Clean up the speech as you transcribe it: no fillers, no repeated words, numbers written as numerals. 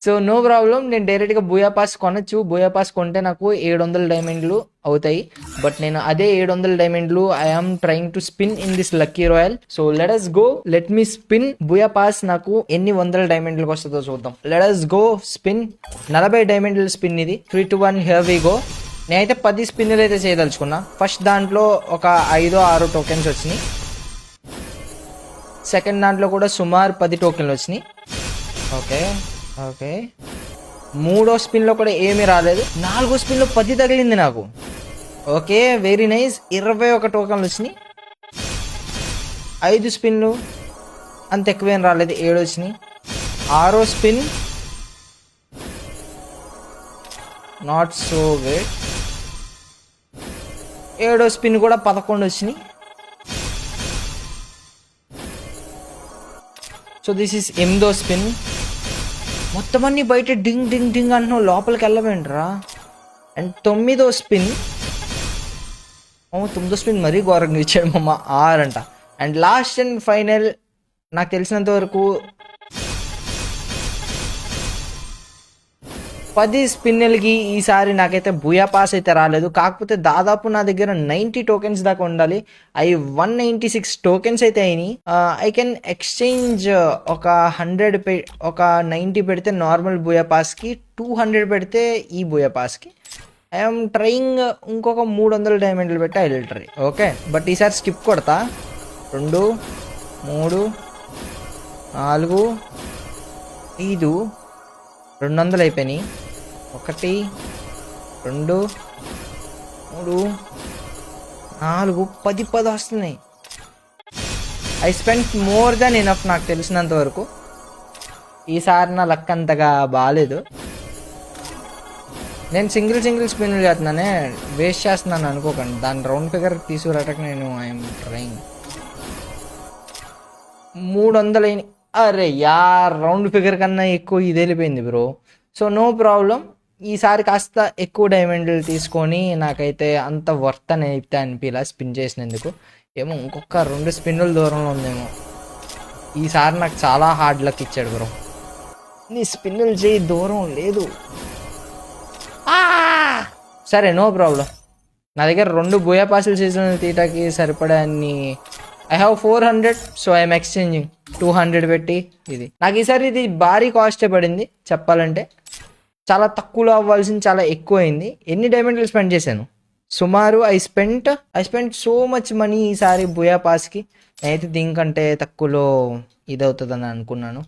So no problem, నేను డైరెక్ట్గా Booyah pass కొనొచ్చు. బూయా పాస్ కొంటే నాకు 700 డైమండ్లు అవుతాయి. బట్ నేను అదే 700 డైమండ్లు I'm trying to spin in this lucky royale. So let us go, let me spin. Booyah pass నాకు ఎన్ని వందల డైమండ్లకు వస్తుందో చూద్దాం. Let us go spin. 40 డైమండ్ల స్పిన్ ఇది. 3 2 1 హియర్ వి గో. నేనైతే 10 స్పిన్నులు అయితే చేయదలుచుకున్నా. ఫస్ట్ దాంట్లో ఒక 5-6 టోకెన్స్ వచ్చినాయి. సెకండ్ దాంట్లో కూడా సుమారు 10 టోకెన్లు వచ్చినాయి. ఓకే ఓకే, మూడో స్పిన్లో కూడా ఏమీ రాలేదు. నాలుగో స్పిన్లో 10 తగిలింది నాకు. Okay very nice. 21 టోకెన్లు వచ్చినాయి. 5 స్పిన్లు అంత ఎక్కువేం రాలేదు, 7 వచ్చినాయి. ఆరో స్పిన్ నాట్ సో గుడ్. 7వ స్పిన్ కూడా 11 వచ్చినాయి. సో దిస్ ఈస్ 8వ స్పిన్. మొత్తం అన్ని బయట డింగ్ డింగ్ డింగ్ అంటున్నావు, లోపలికి వెళ్ళవేంట్రా. అండ్ 9వ స్పిన్. 9వ స్పిన్ మరీ ఘోరంగా ఇచ్చాడు మమ్మ, 6 అంట. అండ్ లాస్ట్ అండ్ ఫైనల్ నాకు తెలిసినంత వరకు 10 స్పిన్నులకి ఈసారి నాకైతే బూయా పాస్ అయితే రాలేదు. కాకపోతే దాదాపు నా దగ్గర 90 టోకెన్స్ దాకా ఉండాలి. అవి 196 టోకెన్స్ అయితే అయినాయి. ఐ కెన్ ఎక్స్చేంజ్ ఒక 100 ఒక 90 పెడితే నార్మల్ బూయా పాస్కి, 200 పెడితే ఈ బూయా పాస్కి. I'm trying. ఇంకొక 300 డైమండ్లు పెట్టి I will try. Okay but ఈసారి స్కిప్ కొడతా. 2 3 4 5 200 అయిపోయినాయి. 1 2 3 4 10 వస్తున్నాయి. I spend more than enough నాకు తెలిసినంత వరకు. ఈసారి నా లక్ అంతగా బాగాలేదు. నేను సింగిల్ స్పిన్లు చేస్తున్నానే, వేస్ట్ చేస్తున్నాను అనుకోకండి. దాని రౌండ్ ఫిగర్ తీసుకురాటకు నేను ఐఎమ్ ట్రైంగ్. 300 అయినాయి. అరే యార్, రౌండ్ ఫిగర్ కన్నా ఎక్కువ ఇది వెళ్ళిపోయింది బ్రో. సో నో ప్రాబ్లం, ఈసారి కాస్త ఎక్కువ డైమండ్లు తీసుకొని నాకైతే అంత వర్త్ అని అయితే అనిపించలా స్పిన్ చేసినందుకు. ఏమో ఇంకొక 2 స్పిన్నుల దూరంలో ఉందేమో. ఈసారి నాకు చాలా హార్డ్ లక్ ఇచ్చాడు బ్రో. నీ స్పిన్నులు చేయి, దూరం లేదు. సరే నో ప్రాబ్లం. నా దగ్గర 2 బూయా పాసులు సీజన్ తీయటానికి సరిపడా అన్ని. I have 400. So I'm exchanging 200 పెట్టి ఇది. నాకు ఈసారి ఇది భారీ కాస్టే పడింది చెప్పాలంటే. చాలా తక్కువలో అవ్వాల్సింది చాలా ఎక్కువ అయింది. ఎన్ని డైమండ్లు స్పెండ్ చేశాను సుమారు? I spend so much money ఈసారి బూయా పాస్కి. నేనైతే దీనికంటే తక్కువలో ఇది అవుతుందని అనుకున్నాను.